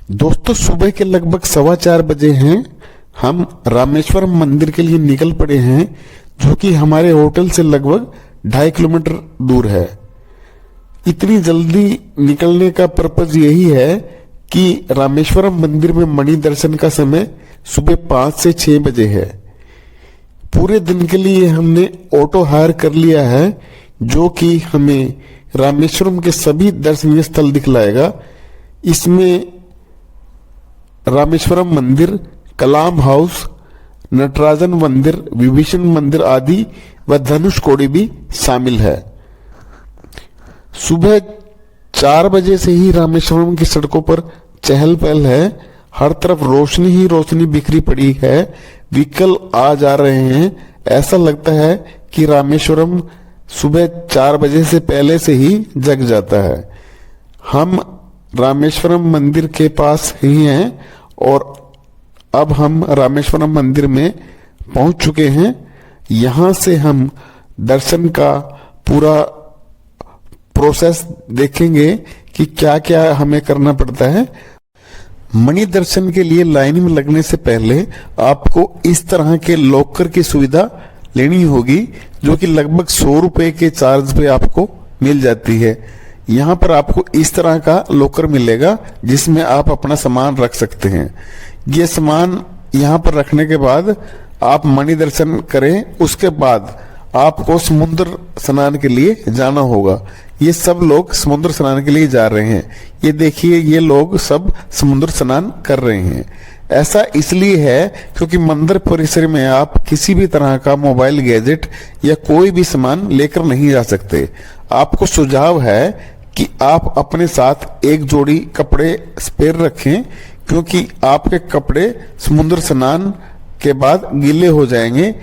दोस्तों सुबह के लगभग 4:15 हैं। हम रामेश्वरम मंदिर के लिए निकल पड़े हैं, जो कि हमारे होटल से लगभग 2.5 किलोमीटर दूर है। इतनी जल्दी निकलने का पर्पज यही है कि रामेश्वरम मंदिर में मणि दर्शन का समय सुबह 5 से 6 बजे है। पूरे दिन के लिए हमने ऑटो हायर कर लिया है, जो कि हमें रामेश्वरम के सभी दर्शनीय स्थल दिखलाएगा। इसमें रामेश्वरम मंदिर, कलाम हाउस, नटराजन मंदिर, विभीषण मंदिर आदि व धनुषकोडी भी शामिल है। सुबह 4 बजे से ही रामेश्वरम की सड़कों पर चहल पहल है। हर तरफ रोशनी ही रोशनी बिखरी पड़ी है। व्हीकल आ जा रहे हैं। ऐसा लगता है कि रामेश्वरम सुबह 4 बजे से पहले से ही जग जाता है। हम रामेश्वरम मंदिर के पास ही हैं और अब हम रामेश्वरम मंदिर में पहुंच चुके हैं। यहां से हम दर्शन का पूरा प्रोसेस देखेंगे कि क्या क्या हमें करना पड़ता है। मणि दर्शन के लिए लाइन में लगने से पहले आपको इस तरह के लॉकर की सुविधा लेनी होगी, जो कि लगभग 100 रुपए के चार्ज पे आपको मिल जाती है। यहाँ पर आपको इस तरह का लॉकर मिलेगा, जिसमें आप अपना सामान रख सकते हैं। ये सामान यहाँ पर रखने के बाद आप मणि दर्शन करें। उसके बाद आपको समुद्र स्नान के लिए जाना होगा। ये सब लोग समुद्र स्नान के लिए जा रहे हैं। ये देखिए, ये लोग सब समुद्र स्नान कर रहे हैं। ऐसा इसलिए है क्योंकि मंदिर परिसर में आप किसी भी तरह का मोबाइल गैजेट या कोई भी सामान लेकर नहीं जा सकते। आपको सुझाव है कि आप अपने साथ एक जोड़ी कपड़े स्पेयर रखें, क्योंकि आपके कपड़े समुद्र स्नान के बाद गीले हो जाएंगे।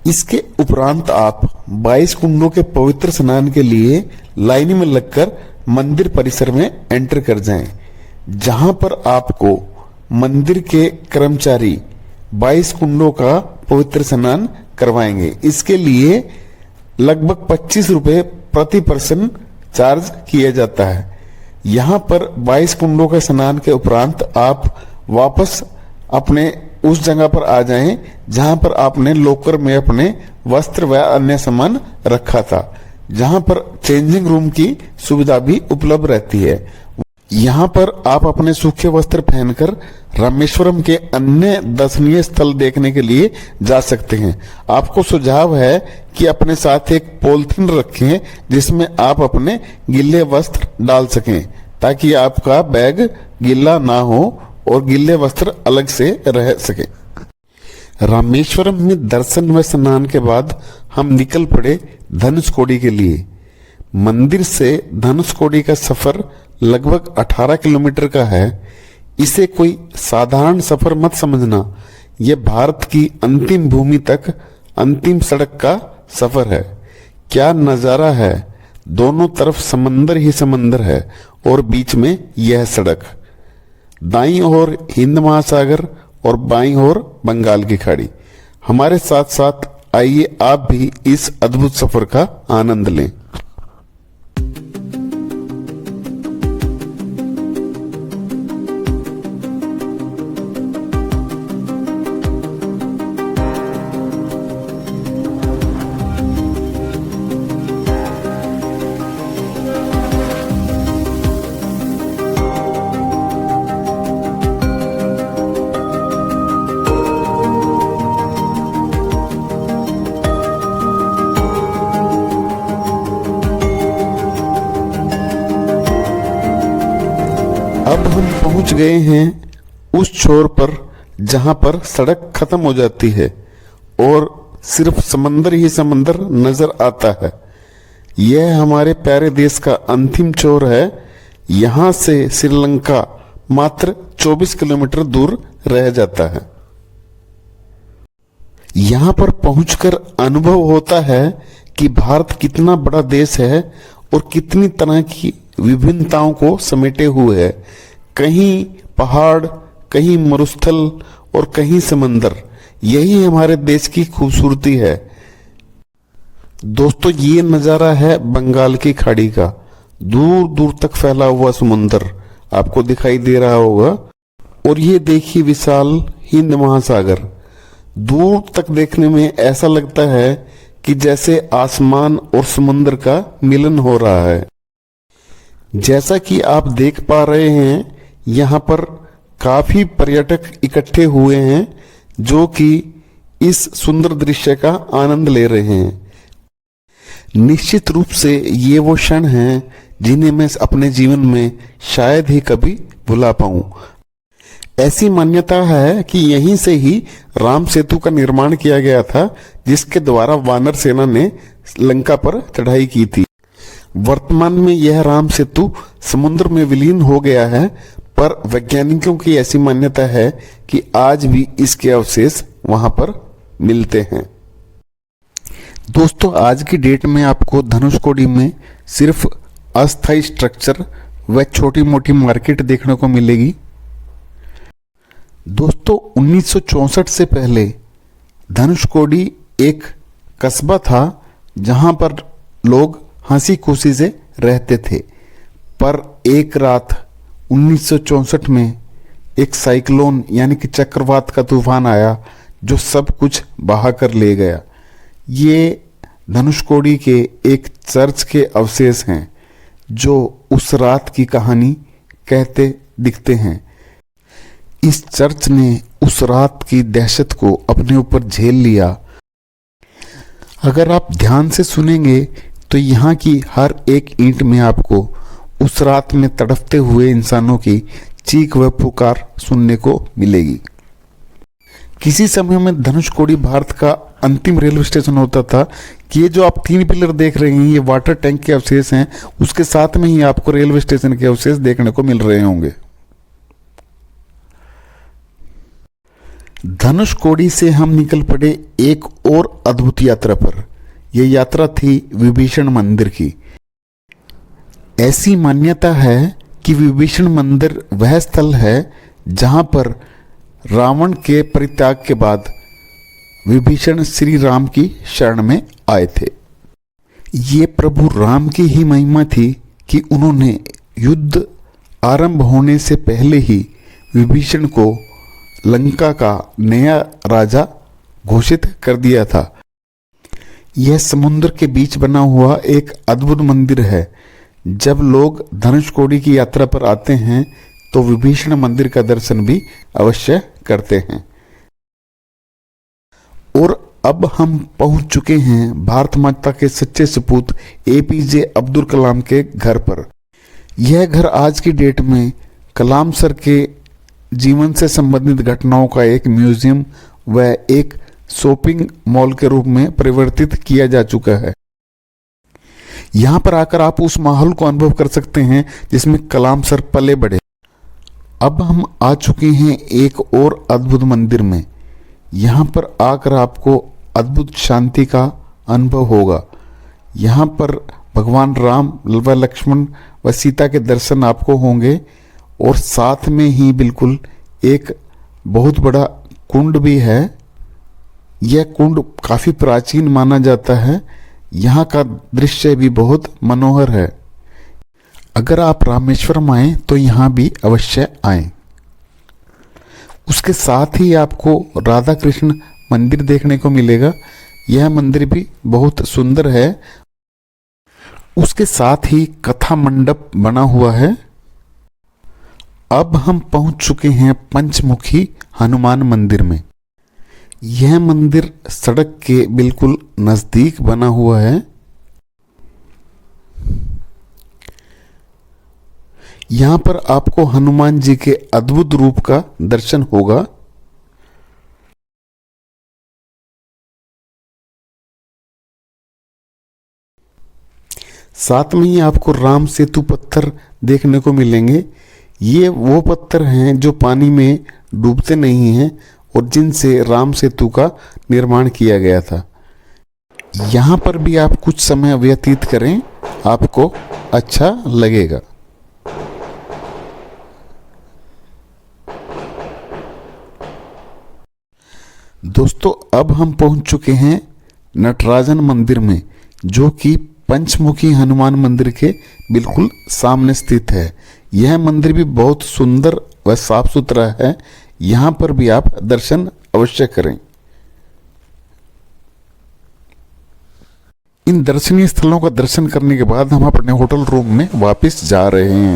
इसके उपरांत आप 22 कुंडों के पवित्र स्नान के लिए लाइन में लगकर मंदिर परिसर में एंटर कर जाएं, जहां पर आपको मंदिर के कर्मचारी 22 कुंडों का पवित्र स्नान करवाएंगे। इसके लिए लगभग 25 रुपए प्रति पर्सन चार्ज किया जाता है। यहाँ पर 22 कुंडों के स्नान के उपरांत आप वापस अपने उस जगह पर आ जाएं, जहां पर आपने लॉकर में अपने वस्त्र व अन्य सामान रखा था, जहां पर चेंजिंग रूम की सुविधा भी उपलब्ध रहती है। यहाँ पर आप अपने सूखे वस्त्र पहनकर रामेश्वरम के अन्य दर्शनीय स्थल देखने के लिए जा सकते हैं। आपको सुझाव है कि अपने साथ एक पॉलिथीन रखें, जिसमें आप अपने गीले वस्त्र डाल सकें, ताकि आपका बैग गीला ना हो और गीले वस्त्र अलग से रह सके। रामेश्वरम में दर्शन व स्नान के बाद हम निकल पड़े धनुषकोडी के लिए। मंदिर से धनुषकोडी का सफर लगभग 18 किलोमीटर का है। इसे कोई साधारण सफर मत समझना। यह भारत की अंतिम भूमि तक अंतिम सड़क का सफर है। क्या नजारा है! दोनों तरफ समंदर ही समंदर है और बीच में यह सड़क। दाईं ओर हिंद महासागर और बाईं ओर बंगाल की खाड़ी। हमारे साथ साथ आइए आप भी इस अद्भुत सफर का आनंद लें। अब हम पहुंच गए हैं उस छोर पर जहां पर सड़क खत्म हो जाती है और सिर्फ समंदर ही समंदर नजर आता है। यह हमारे प्यारे देश का अंतिम छोर है। यहां से श्रीलंका मात्र 24 किलोमीटर दूर रह जाता है। यहां पर पहुंचकर अनुभव होता है कि भारत कितना बड़ा देश है और कितनी तरह की विभिन्नताओं को समेटे हुए है। कहीं पहाड़, कहीं मरुस्थल और कहीं समंदर। यही हमारे देश की खूबसूरती है। दोस्तों, ये नजारा है बंगाल की खाड़ी का। दूर दूर तक फैला हुआ समुंदर आपको दिखाई दे रहा होगा। और ये देखिए विशाल हिंद महासागर। दूर तक देखने में ऐसा लगता है कि जैसे आसमान और समुद्र का मिलन हो रहा है। जैसा कि आप देख पा रहे हैं, यहाँ पर काफी पर्यटक इकट्ठे हुए हैं जो कि इस सुंदर दृश्य का आनंद ले रहे हैं। निश्चित रूप से ये वो क्षण हैं जिन्हें मैं अपने जीवन में शायद ही कभी भुला पाऊं। ऐसी मान्यता है कि यहीं से ही राम सेतु का निर्माण किया गया था, जिसके द्वारा वानर सेना ने लंका पर चढ़ाई की थी। वर्तमान में यह राम सेतु समुद्र में विलीन हो गया है, पर वैज्ञानिकों की ऐसी मान्यता है कि आज भी इसके अवशेष वहां पर मिलते हैं। दोस्तों, आज की डेट में आपको धनुषकोडी में सिर्फ अस्थायी स्ट्रक्चर व छोटी मोटी मार्केट देखने को मिलेगी। दोस्तों, 1964 से पहले धनुषकोडी एक कस्बा था जहां पर लोग हंसी खुशी से रहते थे। पर एक रात 1964 में एक साइक्लोन यानी कि चक्रवात का तूफान आया जो सब कुछ बहा कर ले गया। ये धनुषकोडी के एक चर्च के अवशेष हैं जो उस रात की कहानी कहते दिखते हैं। इस चर्च ने उस रात की दहशत को अपने ऊपर झेल लिया। अगर आप ध्यान से सुनेंगे तो यहाँ की हर एक ईंट में आपको उस रात में तड़पते हुए इंसानों की चीख व पुकार सुनने को मिलेगी। किसी समय में धनुषकोडी भारत का अंतिम रेलवे स्टेशन होता था कि ये जो आप 3 पिलर देख रहे हैं ये वाटर टैंक के अवशेष हैं। उसके साथ में ही आपको रेलवे स्टेशन के अवशेष देखने को मिल रहे होंगे। धनुषकोडी से हम निकल पड़े एक और अद्भुत यात्रा पर। यह यात्रा थी विभीषण मंदिर की। ऐसी मान्यता है कि विभीषण मंदिर वह स्थल है जहां पर रावण के परित्याग के बाद विभीषण श्री राम की शरण में आए थे। ये प्रभु राम की ही महिमा थी कि उन्होंने युद्ध आरंभ होने से पहले ही विभीषण को लंका का नया राजा घोषित कर दिया था। यह समुद्र के बीच बना हुआ एक अद्भुत मंदिर है। जब लोग धनुषकोडी की यात्रा पर आते हैं तो विभीषण मंदिर का दर्शन भी अवश्य करते हैं। और अब हम पहुंच चुके हैं भारत माता के सच्चे सपूत एपीजे अब्दुल कलाम के घर पर। यह घर आज की डेट में कलाम सर के जीवन से संबंधित घटनाओं का एक म्यूजियम व एक शॉपिंग मॉल के रूप में परिवर्तित किया जा चुका है। यहां पर आकर आप उस माहौल को अनुभव कर सकते हैं जिसमें कलाम सर पले बढ़े। अब हम आ चुके हैं एक और अद्भुत मंदिर में। यहाँ पर आकर आपको अद्भुत शांति का अनुभव होगा। यहाँ पर भगवान राम व लक्ष्मण व सीता के दर्शन आपको होंगे और साथ में ही बिल्कुल एक बहुत बड़ा कुंड भी है। यह कुंड काफी प्राचीन माना जाता है। यहाँ का दृश्य भी बहुत मनोहर है। अगर आप रामेश्वरम आए तो यहाँ भी अवश्य आएं। उसके साथ ही आपको राधा कृष्ण मंदिर देखने को मिलेगा। यह मंदिर भी बहुत सुंदर है। उसके साथ ही कथा मंडप बना हुआ है। अब हम पहुंच चुके हैं पंचमुखी हनुमान मंदिर में। यह मंदिर सड़क के बिल्कुल नजदीक बना हुआ है। यहां पर आपको हनुमान जी के अद्भुत रूप का दर्शन होगा। साथ में ही आपको राम सेतु पत्थर देखने को मिलेंगे। ये वो पत्थर हैं जो पानी में डूबते नहीं हैं और जिनसे राम सेतु का निर्माण किया गया था। यहाँ पर भी आप कुछ समय व्यतीत करें, आपको अच्छा लगेगा। दोस्तों, अब हम पहुंच चुके हैं नटराजन मंदिर में, जो कि पंचमुखी हनुमान मंदिर के बिल्कुल सामने स्थित है। यह मंदिर भी बहुत सुंदर व साफ सुथरा है। यहाँ पर भी आप दर्शन अवश्य करें। इन दर्शनीय स्थलों का दर्शन करने के बाद हम अपने होटल रूम में वापस जा रहे हैं।